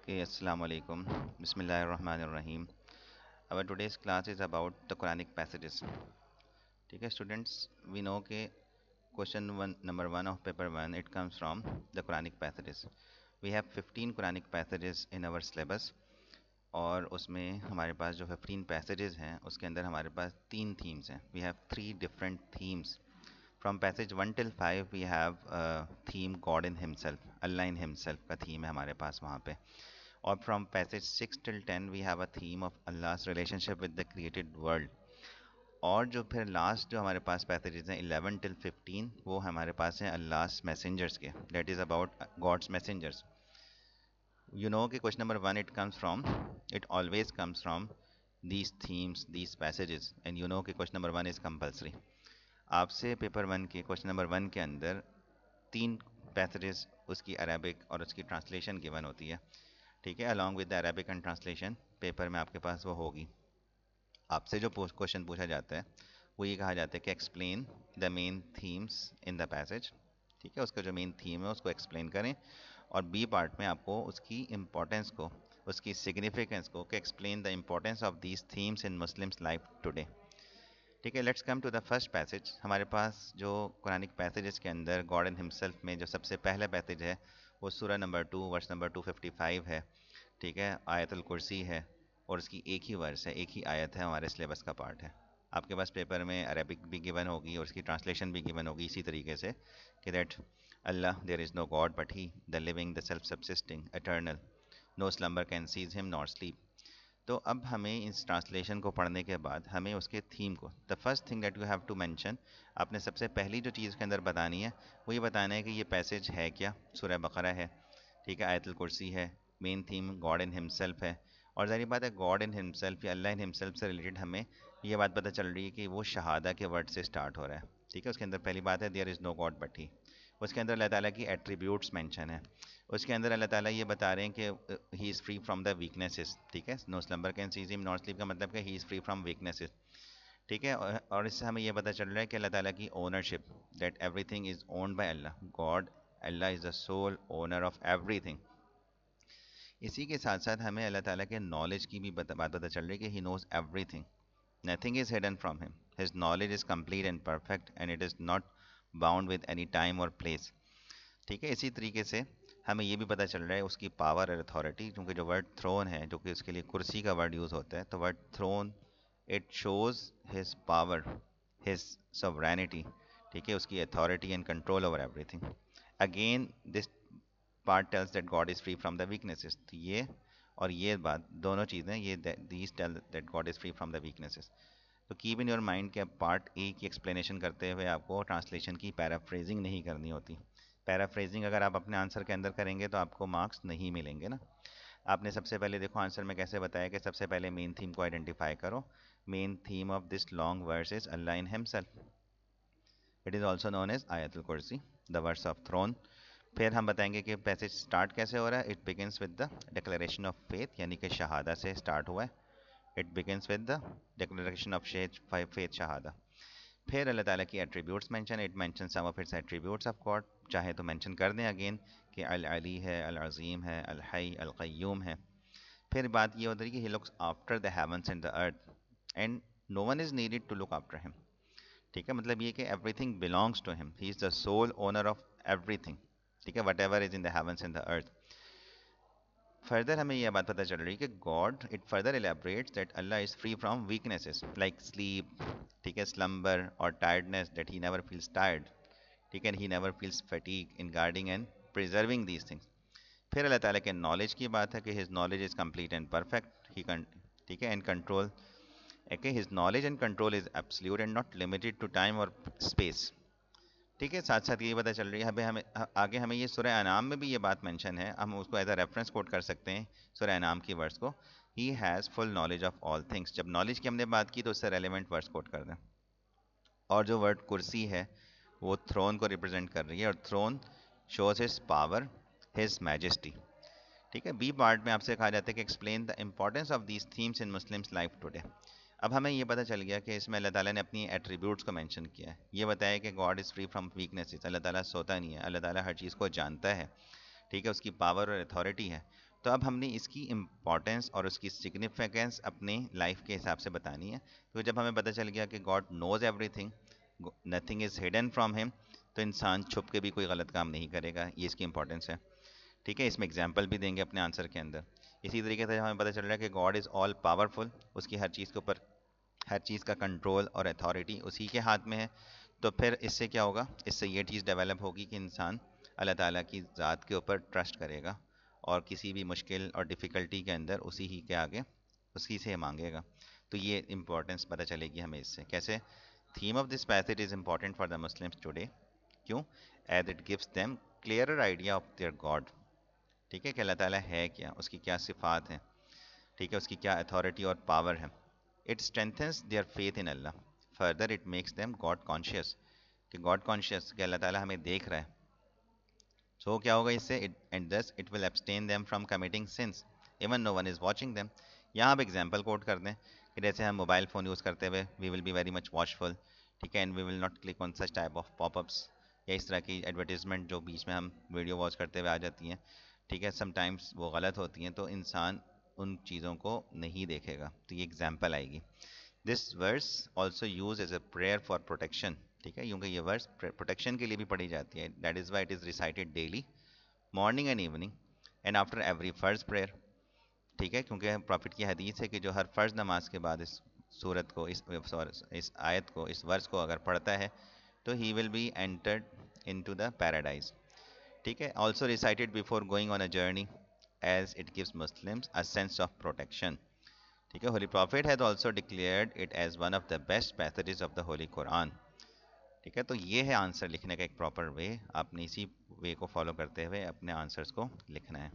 Okay, Assalamu alaikum. Bismillahir Rahmanir Rahim. Our today's class is about the Quranic passages. ठीक है students, we know कि question one number one of paper one it comes from the Quranic passages. We have 15 Quranic passages in our syllabus और उसमें हमारे पास जो 15 passages हैं उसके अंदर हमारे पास तीन themes हैं. We have three different themes. From passage 1 till 5 we have theme God in himself, Allah in himself का theme है हमारे पास वहाँ पे. और from passage 6 till 10 we have a theme of Allah's relationship with the created world. और जो फिर last जो हमारे पास पैसेजेस हैं 11 till 15 वो हमारे पास हैं अल्लाह's मैसेंजर्स के, that is about God's messengers. You know कि question number one it always comes from these themes these passages and you know कि question number one is compulsory. आपसे पेपर वन के question number one के अंदर तीन passages उसकी Arabic और उसकी ट्रांसलेशन गिवन होती है. ठीक है, along with the Arabic and translation paper में आपके पास वो होगी. आपसे जो क्वेश्चन पूछा जाता है वो ये कहा जाता है कि explain the main themes in the passage. ठीक है, उसका जो मेन थीम है उसको एक्सप्लेन करें. और बी पार्ट में आपको उसकी इम्पोर्टेंस को, उसकी सिग्निफिकेंस को, कि explain the importance of these themes in Muslims life today. ठीक है, let's come to the first passage. हमारे पास जो कुरानिक पैसेजेस के अंदर गॉड इन हिमसेल्फ में जो सबसे पहला पैसेज है वो सूरह नंबर 2 वर्स नंबर 255 है. ठीक है, आयतुल कुर्सी है और उसकी एक ही वर्स है, एक ही आयत है, हमारे सिलेबस का पार्ट है. आपके पास पेपर में अरेबिक भी गिवन होगी और उसकी ट्रांसलेशन भी गिवन होगी इसी तरीके से कि that Allah there is no god but he the living the self subsisting eternal, no slumber can seize him nor sleep. तो अब हमें इस ट्रांसलेशन को पढ़ने के बाद हमें उसके थीम को, the first thing that you have to mention, आपने सबसे पहली जो चीज़ के अंदर बतानी है वो ये बताना है कि ये पैसेज है क्या. सूरह बकरा है, ठीक है, आयतुल कुर्सी है, main theme God in himself है. और ज़ाहिर बात है गॉड इन हिमसेल्फ या अल्लाह इन हिमसेल्फ से रिलेटेड हमें ये बात पता चल रही है कि वो शहादा के वर्ड से स्टार्ट हो रहा है. ठीक है, उसके अंदर पहली बात है there is no god but he. उसके अंदर अल्लाह ताला की एट्रीब्यूट्स मेंशन है. उसके अंदर अल्लाह ताला ये बता रहे हैं कि he is free from the weaknesses. ठीक है, no slumber can seize him not sleep का मतलब कि he is free from weaknesses. ठीक है, और इससे हमें ये पता चल रहा है कि अल्लाह ताला की ownership, that everything is owned by Allah. God, Allah is the sole owner of everything. इसी के साथ साथ हमें अल्लाह ताला के नॉलेज की भी बात पता चल रही है कि he knows everything, nothing is hidden from him, his knowledge is complete and perfect and it is not bound with any time और प्लेस. ठीक है, इसी तरीके से हमें ये भी पता चल रहा है उसकी पावर और अथॉरिटी, क्योंकि जो वर्ड थ्रोन है जो कि उसके लिए कुर्सी का वर्ड यूज़ होता है, तो word throne it shows his power, his sovereignty. ठीक है, उसकी authority and control over everything. Again this part tells that God is free from the weaknesses. तो ये और ये बात दोनों चीज़ें ये these tell that God is free from the weaknesses. तो कीप इन योर माइंड कि अब पार्ट ए की एक्सप्लेनेशन करते हुए आपको ट्रांसलेशन की पैराफ्रेजिंग नहीं करनी होती. पैराफ्रेजिंग अगर आप अपने आंसर के अंदर करेंगे तो आपको मार्क्स नहीं मिलेंगे ना. आपने सबसे पहले देखो आंसर में कैसे बताया कि सबसे पहले मेन थीम को आइडेंटिफाई करो. Main theme of this long verse is Allah in himself. It is also known as आयतुल कुर्सी, द वर्स ऑफ थ्रोन. फिर हम बताएंगे कि पैसेज स्टार्ट कैसे हो रहा है. It begins with the declaration of faith, यानी कि शहादा से स्टार्ट हुआ है. It begins with the declaration of faith शहादा. फिर अल्लाह ताला की attributes mention, it mention some of its attributes of God. चाहे तो मेंशन कर दें अगेन कि अल अली है, अल अज़ीम है, अल हई, अल क़य्यूम है. फिर बात ये होती है कि he looks after the heavens and the earth and no one is needed to look after him. ठीक है, मतलब ये कि everything belongs to him, he is the sole owner of everything. ठीक है, whatever is in the heavens and the earth. Further हमें यह बात पता चल रही है कि God it further elaborates that Allah is free from weaknesses like sleep, ठीक है, स्लम्बर और tiredness, that he never feels tired. ठीक है, he never feels fatigue in guarding and preserving these things. फिर अल्लाह ताला के नॉलेज की बात है कि his knowledge is complete and perfect. He ठीक है, and control, okay, his knowledge and control is absolute and not limited to time और स्पेस. ठीक है, साथ साथ ये पता चल रही है हमें हमें आगे हमें ये सूरह अनाम में भी ये बात मेंशन है, हम उसको एज अ रेफरेंस कोट कर सकते हैं सूरह अनाम की वर्ड्स को. He has full knowledge of all things. जब नॉलेज की हमने बात की तो उससे रेलिवेंट वर्ड्स कोट कर दें. और जो वर्ड कुर्सी है वो थ्रोन को रिप्रेजेंट कर रही है और throne shows his power, his majesty. ठीक है, बी पार्ट में आपसे कहा जाता है कि explain the importance of these themes in Muslims life today. अब हमें ये पता चल गया कि इसमें अल्लाह ताला ने अपनी एट्रीब्यूट्स को मेंशन किया है. ये बताया कि God is free from weaknesses, अल्लाह ताला सोता नहीं है, अल्लाह ताला हर चीज़ को जानता है. ठीक है, उसकी पावर और अथॉरिटी है. تو اب ہم نے اس کی امپورٹنس اور اس کی سگنیفیکنس اپنی لائف کے حساب سے بتانی ہے. تو جب ہمیں پتہ چل گیا کہ God knows every thing, nothing is hidden from ہم، تو انسان چھپ کے بھی کوئی غلط کام نہیں کرے گا. یہ اس کی امپورٹنس ہے. ٹھیک ہے، اس میں اگزامپل بھی دیں گے اپنے آنسر کے اندر. اسی طریقے سے ہمیں پتہ چل رہا ہے کہ گاڈ از آل پاورفل، اس کی ہر چیز کے اوپر، ہر چیز کا کنٹرول اور اتھارٹی اسی کے ہاتھ میں ہے. تو پھر اس سے کیا ہوگا، اس سے یہ چیز ڈیولپ ہوگی کہ انسان اللہ تعالیٰ کی ذات کے اوپر ٹرسٹ کرے گا، اور کسی بھی مشکل اور ڈیفیکلٹی کے اندر اسی ہی کے آگے اسی سے مانگے گا. تو یہ امپورٹنس پتہ چلے گی ہمیں اس سے. کیسے؟ Theme of this passage is important for the Muslims today. کیوں؟ As it gives them clearer idea of their God. ٹھیک ہے، کہ اللہ تعالیٰ ہے کیا، اس کی کیا صفات ہیں، ٹھیک ہے، اس کی کیا اتھارٹی اور پاور ہے. It strengthens their faith in Allah. Further it makes them God conscious, کہ گاڈ کانشیس کہ اللہ تعالیٰ ہمیں دیکھ رہا ہے. سو کیا ہوگا اس سے؟ And this it will abstain them from committing sins even no one is watching them. یہاں آپ ایگزامپل کوٹ کر دیں کہ جیسے ہم موبائل فون یوز کرتے ہوئے وی will be very much watchful. ٹھیک ہے، and we will not click on such type of pop ups, یا اس طرح کی ایڈورٹیزمنٹ جو بیچ میں ہم ویڈیو واچ کرتے ہوئے آ جاتی ہیں. ٹھیک ہے، سم ٹائمس وہ غلط ہوتی ہیں، تو انسان ان چیزوں کو نہیں دیکھے گا. تو یہ ایگزامپل آئے گی. This verse also use as a prayer for protection. ٹھیک ہے، کیونکہ یہ ورس پروٹیکشن کے لیے بھی پڑھی جاتی ہے. That is why it is recited daily, morning and evening and after every فرض پریئر. ٹھیک ہے، کیونکہ پروفٹ کی حدیث ہے کہ جو ہر فرض نماز کے بعد اس صورت کو، اس آیت کو، اس ورس کو اگر پڑھتا ہے تو he will be entered into the paradise. ٹھیک ہے، also recited before going on a journey as it gives Muslims a sense of protection. ٹھیک ہے، holy prophet has also declared it as one of the best passages of the holy Quran. ٹھیک ہے، تو یہ ہے answer لکھنے کا ایک پراپر وے. آپ نے اسی وے کو فالو کرتے ہوئے اپنے آنسرس کو لکھنا ہے.